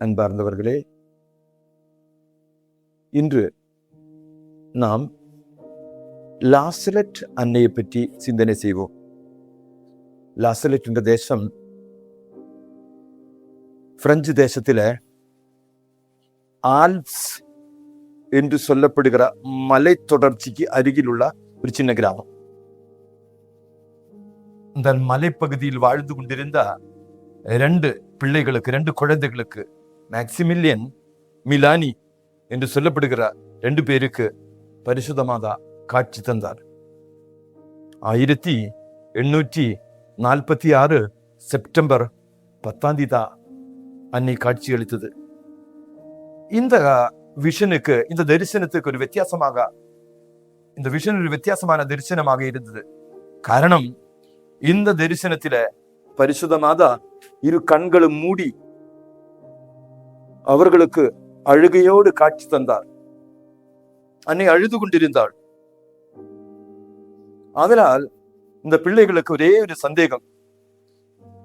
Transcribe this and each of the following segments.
அன்பார்ந்தவர்களே, இன்று நாம் லாசலட் அன்னையை பற்றி சிந்தனை செய்வோம். லாசலட் என்ற தேசம் பிரெஞ்சு தேசத்தில ஆல்ப்ஸ் என்று சொல்லப்படுகிற மலை தொடர்ச்சிக்கு அருகில் உள்ள ஒரு சின்ன கிராமம். இந்த மலைப்பகுதியில் வாழ்ந்து கொண்டிருந்த ரெண்டு குழந்தைகளுக்கு மேக்சிமிலியன், மிலானி என்று சொல்லப்படுகிற 2 பேருக்கு பரிசுத்த மாதா காட்சி தந்தார். 1846 செப்டம்பர் 10 அன்னை காட்சி அளித்தது. இந்த விஷனுக்கு, இந்த தரிசனத்துக்கு ஒரு வித்தியாசமான தரிசனமாக இருந்தது. காரணம், இந்த தரிசனத்தில பரிசுத்த மாதா 2 கண்களும் மூடி அவர்களுக்கு அழுகையோடு காட்சி தந்தார். அன்னை அழுது கொண்டிருந்தாள். அதனால் இந்த பிள்ளைகளுக்கு ஒரே ஒரு சந்தேகம்,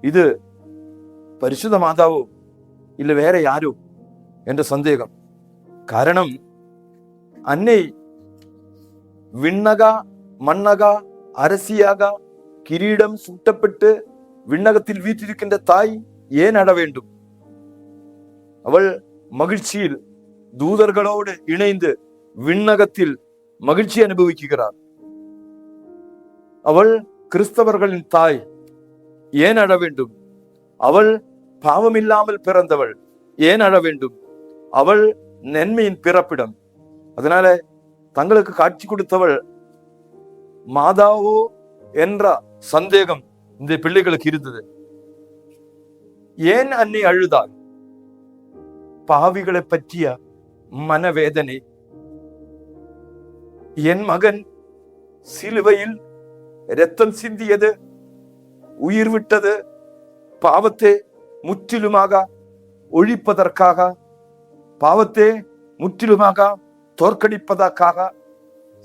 இது பரிசுத்த மாதாவோ இல்ல வேற யாரோ என்ற சந்தேகம். காரணம், அன்னை விண்ணகா மன்னகா அரசியாக கிரீடம் சூட்டப்பட்டு விண்ணகத்தில் வீற்றிருக்கின்ற தாய் ஏன் அழ வேண்டும்? அவள் மகிழ்ச்சியில் தூதர்களோடு இணைந்து விண்ணகத்தில் மகிழ்ச்சி அனுபவிக்கிறார். அவள் கிறிஸ்தவர்களின் தாய், ஏன் அழ வேண்டும்? அவள் பாவமில்லாமல் பிறந்தவள், ஏன் அழ வேண்டும்? அவள் நன்மையின் பிறப்பிடம். அதனால தங்களுக்கு காட்சி கொடுத்தவள் மாதாவோ என்ற சந்தேகம் இந்த பிள்ளைகளுக்கு இருந்தது. ஏன் அன்னை அழுதாள்? பாவிகளை பற்றிய மனவேதனை. என் மகன் சிலுவையில் இரத்தம் சிந்தியது, உயிர் விட்டது, பாவத்தை முற்றிலுமாக ஒழிப்பதற்காக, பாவத்தை முற்றிலுமாக தோற்கடிப்பதற்காக,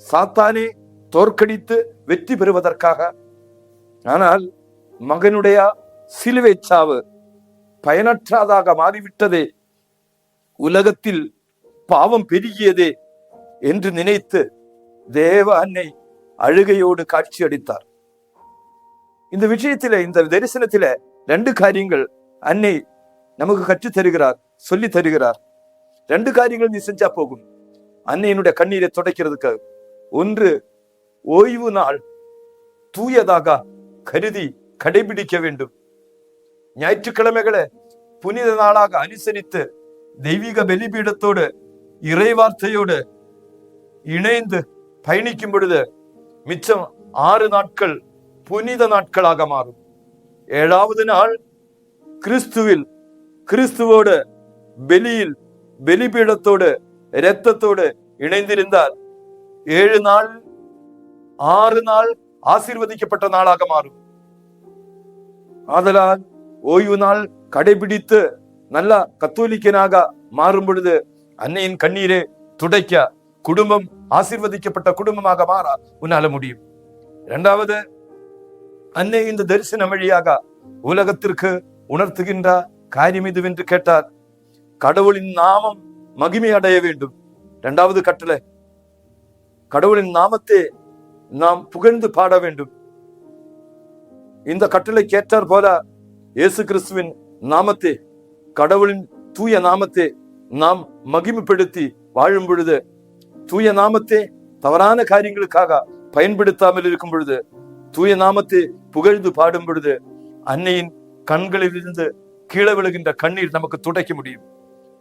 சாத்தானே தோற்கடித்து வெற்றி பெறுவதற்காக. ஆனால் மகனுடைய சிலுவை சாவு பயனற்றதாக மாறிவிட்டதே, உலகத்தில் பாவம் பெருகியதே என்று நினைத்து தேவ அன்னை அழுகையோடு காட்சி அளித்தார். இந்த விஷயத்தில, இந்த தரிசனத்தில 2 காரியங்கள் அன்னை நமக்கு கற்றுத் தருகிறார், சொல்லி தருகிறார். 2 காரியங்கள் நீ செஞ்சா போகும் அன்னையினுடைய கண்ணீரை துடைக்கிறதுக்கு. ஒன்று, ஓய்வு நாள் தூயதாக கருதி கடைபிடிக்க வேண்டும். ஞாயிற்றுக்கிழமைகளை புனித நாளாக அனுசரித்து தெய்வீக பலிபீடத்தோடு இறைவார்த்தையோடு இணைந்து பயணிக்கும் பொழுது மிச்சம் 6 நாட்கள் புனித நாட்களாக மாறும். 7வது நாள் கிறிஸ்துவோடு பலியில் பலிபீடத்தோடு இரத்தத்தோடு இணைந்திருந்தால் 7 நாள் 6 நாள் ஆசீர்வதிக்கப்பட்ட நாளாக மாறும். ஆதலால் ஓய்வு நாள் கடைபிடித்து நல்ல கத்தோலிக்கனாக மாறும் பொழுது அன்னையின் கண்ணீரை துடைக்க குடும்பம் ஆசீர்வதிக்கப்பட்ட குடும்பமாக மாற உன்னால முடியும். 2வது, அன்னை இந்த தரிசனம் வழியாக உலகத்திற்கு உணர்த்துகின்ற காரியம் இதுவென்று கேட்டார். கடவுளின் நாமம் மகிமை அடைய வேண்டும். 2வது கட்டளை, கடவுளின் நாமத்தை நாம் புகழ்ந்து பாட வேண்டும். இந்த கட்டளை கேட்டார் போல இயேசு கிறிஸ்துவின் நாமத்தை, கடவுளின் தூய நாமத்தை நாம் மகிமைப்படுத்தி வாழும் பொழுது, தூய நாமத்தை தவறான காரியங்களுக்காக பயன்படுத்தாமல் இருக்கும் பொழுது, தூய நாமத்தை புகழ்ந்து பாடும் பொழுது அன்னையின் கண்களில் இருந்து கீழே விழுகின்ற கண்ணீர் நமக்கு துடைக்க முடியும்.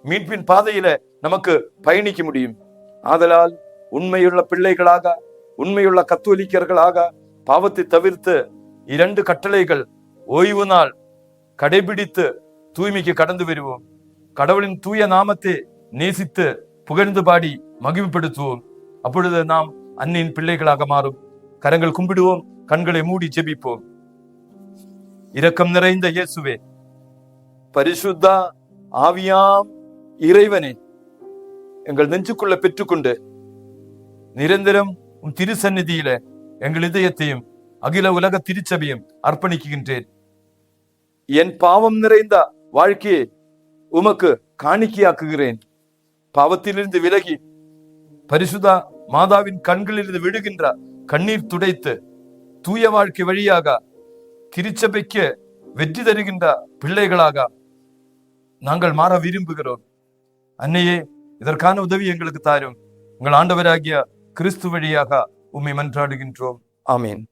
மீட்பின் பாதையில நமக்கு பயணிக்க முடியும். ஆதலால் உண்மையுள்ள பிள்ளைகளாக, உண்மையுள்ள கத்தோலிக்கர்களாக பாவத்தை தவிர்த்து 2 கட்டளைகள் ஓய்வு நாள் கடைபிடித்து தூய்மைக்கு கடந்து வருவோம். கடவுளின் தூய நாமத்தை நேசித்து புகழ்ந்து பாடி மகிமைப்படுத்துவோம். அப்பொழுது நாம் அன்னையின் பிள்ளைகளாக மாறும். கரங்கள் கும்பிடுவோம், கண்களை மூடி ஜெபிப்போம். இரக்கம் நிறைந்த இயேசுவே, பரிசுத்த ஆவியாம் இறைவனே, எங்கள் நெஞ்சுக்குள்ள பெற்றுக்கொண்டு நிரந்தரம் உன் திருசந்நிதியில எங்கள் இதயத்தையும் அகில உலக திருச்சபையும் அர்ப்பணிக்கின்றேன். என் பாவம் நிறைந்த வாழ்க்கையை உமக்கு காணிக்கையாக்குகிறேன். பாவத்திலிருந்து விலகி பரிசுதா மாதாவின் கண்களிலிருந்து விடுகின்ற கண்ணீர் துடைத்து தூய வாழ்க்கை வழியாக திருச்சபைக்கு வெற்றி தருகின்ற பிள்ளைகளாக நாங்கள் மாற விரும்புகிறோம். அன்னையே, இதற்கான உதவி எங்களுக்கு தாரும். உங்கள் ஆண்டவராகிய கிறிஸ்து வழியாக உம்மை மன்றாடுகின்றோம். ஆமேன்.